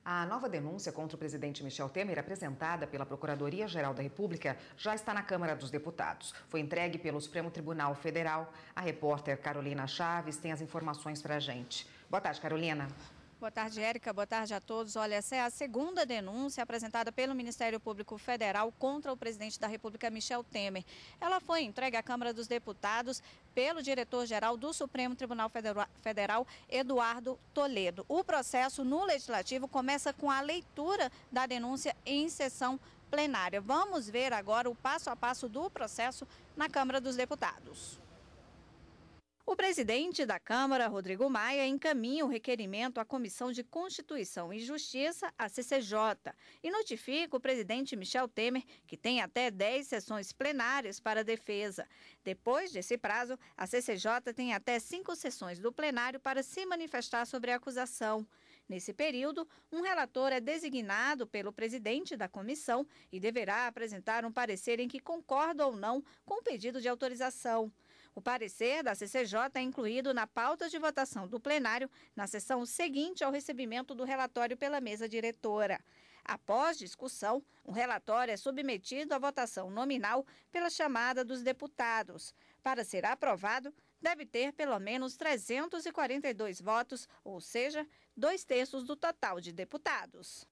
A nova denúncia contra o presidente Michel Temer, apresentada pela Procuradoria-Geral da República, já está na Câmara dos Deputados. Foi entregue pelo Supremo Tribunal Federal. A repórter Carolina Chaves tem as informações para a gente. Boa tarde, Carolina. Boa tarde, Érica. Boa tarde a todos. Olha, essa é a segunda denúncia apresentada pelo Ministério Público Federal contra o presidente da República, Michel Temer. Ela foi entregue à Câmara dos Deputados pelo diretor-geral do Supremo Tribunal Federal, Eduardo Toledo. O processo no Legislativo começa com a leitura da denúncia em sessão plenária. Vamos ver agora o passo a passo do processo na Câmara dos Deputados. O presidente da Câmara, Rodrigo Maia, encaminha o requerimento à Comissão de Constituição e Justiça, a CCJ, e notifica o presidente Michel Temer que tem até 10 sessões plenárias para a defesa. Depois desse prazo, a CCJ tem até 5 sessões do plenário para se manifestar sobre a acusação. Nesse período, um relator é designado pelo presidente da comissão e deverá apresentar um parecer em que concorda ou não com o pedido de autorização. O parecer da CCJ é incluído na pauta de votação do plenário na sessão seguinte ao recebimento do relatório pela mesa diretora. Após discussão, o relatório é submetido à votação nominal pela chamada dos deputados. Para ser aprovado, deve ter pelo menos 342 votos, ou seja, 2/3 do total de deputados.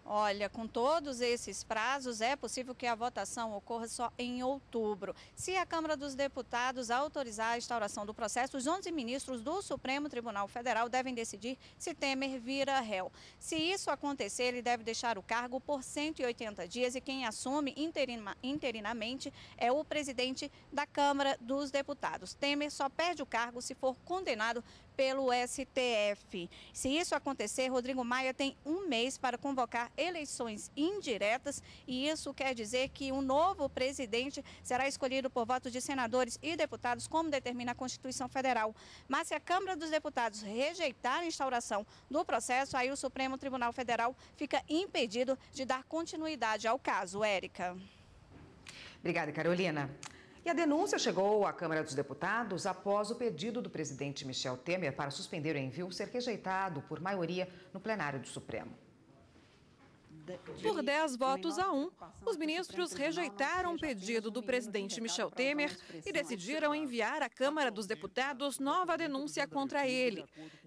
Olha, com todos esses prazos, é possível que a votação ocorra só em outubro. Se a Câmara dos Deputados autorizar a instauração do processo, os 11 ministros do Supremo Tribunal Federal devem decidir se Temer vira réu. Se isso acontecer, ele deve deixar o cargo por 180 dias e quem assume interinamente é o presidente da Câmara dos Deputados. Temer só perde o cargo se for condenado pelo STF. Se isso acontecer, Rodrigo Maia tem um mês para convocar eleições indiretas e isso quer dizer que um novo presidente será escolhido por votos de senadores e deputados, como determina a Constituição Federal. Mas se a Câmara dos Deputados rejeitar a instauração do processo, aí o Supremo Tribunal Federal fica impedido de dar continuidade ao caso. Érica. Obrigada, Carolina. E a denúncia chegou à Câmara dos Deputados após o pedido do presidente Michel Temer para suspender o envio ser rejeitado por maioria no plenário do Supremo. Por 10 votos a 1, os ministros rejeitaram o pedido do presidente Michel Temer e decidiram enviar à Câmara dos Deputados nova denúncia contra ele.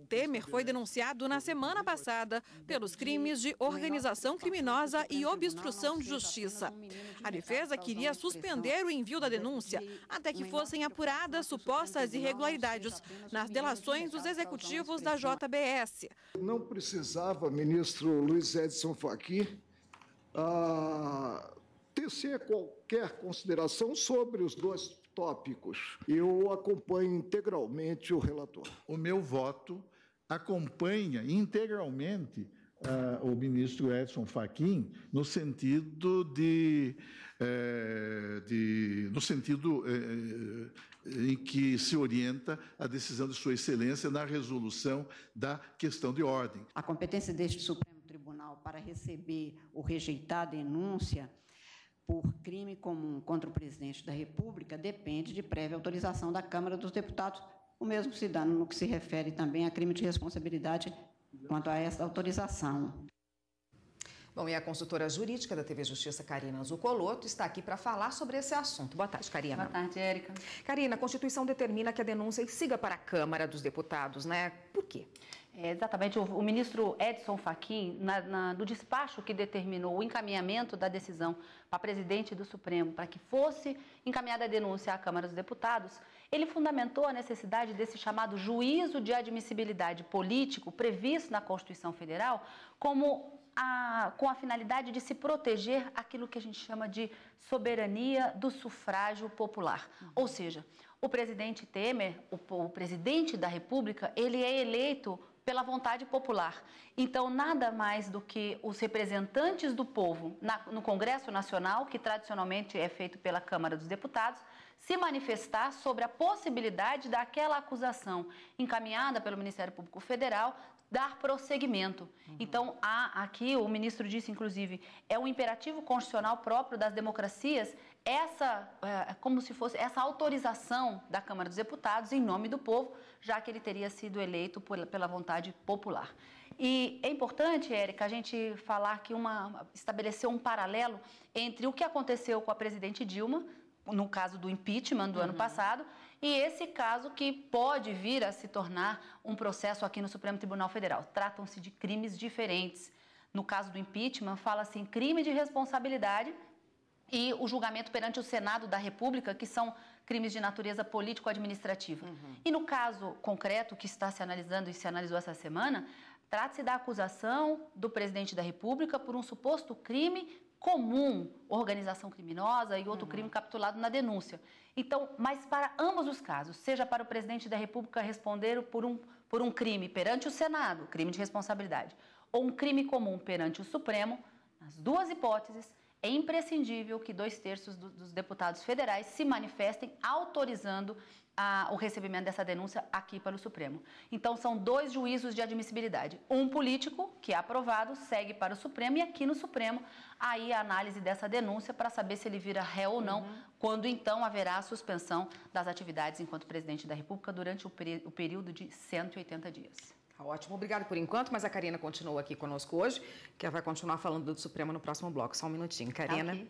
Temer foi denunciado na semana passada pelos crimes de organização criminosa e obstrução de justiça. A defesa queria suspender o envio da denúncia até que fossem apuradas supostas irregularidades nas delações dos executivos da JBS. Não precisava, ministro Luiz Edson Fachin, tecer qualquer consideração sobre os dois tópicos. Eu acompanho integralmente o relator. O meu voto acompanha integralmente o ministro Edson Fachin no sentido em que se orienta a decisão de Sua Excelência na resolução da questão de ordem. A competência deste Supremo Tribunal para receber ou rejeitar a denúncia por crime comum contra o presidente da República depende de prévia autorização da Câmara dos Deputados, o mesmo se dá no que se refere também a crime de responsabilidade quanto a essa autorização. Bom, e a consultora jurídica da TV Justiça, Karina Zucolotto, está aqui para falar sobre esse assunto. Boa tarde, Karina. Boa tarde, Érica. Karina, a Constituição determina que a denúncia siga para a Câmara dos Deputados, né? Por quê? Exatamente, o ministro Edson Fachin, no despacho que determinou o encaminhamento da decisão para presidente do Supremo, para que fosse encaminhada a denúncia à Câmara dos Deputados, ele fundamentou a necessidade desse chamado juízo de admissibilidade político previsto na Constituição Federal com a finalidade de se proteger aquilo que a gente chama de soberania do sufrágio popular. Ou seja, o presidente Temer, o presidente da República, ele é eleito pela vontade popular. Então, nada mais do que os representantes do povo no Congresso Nacional, que tradicionalmente é feito pela Câmara dos Deputados, se manifestar sobre a possibilidade daquela acusação encaminhada pelo Ministério Público Federal dar prosseguimento. Então, aqui o ministro disse, inclusive, é um imperativo constitucional próprio das democracias, como se fosse essa autorização da Câmara dos Deputados em nome do povo, já que ele teria sido eleito pela vontade popular. E é importante, Érica, a gente falar que estabelecer um paralelo entre o que aconteceu com a presidente Dilma, no caso do impeachment do ano passado, e esse caso que pode vir a se tornar um processo aqui no Supremo Tribunal Federal. Tratam-se de crimes diferentes. No caso do impeachment, fala-se em crime de responsabilidade e o julgamento perante o Senado da República, que são crimes de natureza político-administrativa. E no caso concreto que está se analisando e se analisou essa semana, trata-se da acusação do presidente da República por um suposto crime comum, organização criminosa e outro crime capitulado na denúncia. Então, mas para ambos os casos, seja para o presidente da República responder por um crime perante o Senado, crime de responsabilidade, ou um crime comum perante o Supremo, nas duas hipóteses, é imprescindível que 2/3 dos deputados federais se manifestem autorizando o recebimento dessa denúncia aqui para o Supremo. Então, são 2 juízos de admissibilidade. Um político, que é aprovado, segue para o Supremo, e aqui no Supremo, aí a análise dessa denúncia para saber se ele vira réu ou não, quando então haverá a suspensão das atividades enquanto presidente da República durante o período de 180 dias. Ótimo, obrigado por enquanto, mas a Karina continua aqui conosco hoje, que ela vai continuar falando do Supremo no próximo bloco. Só um minutinho, Karina. Tá, okay.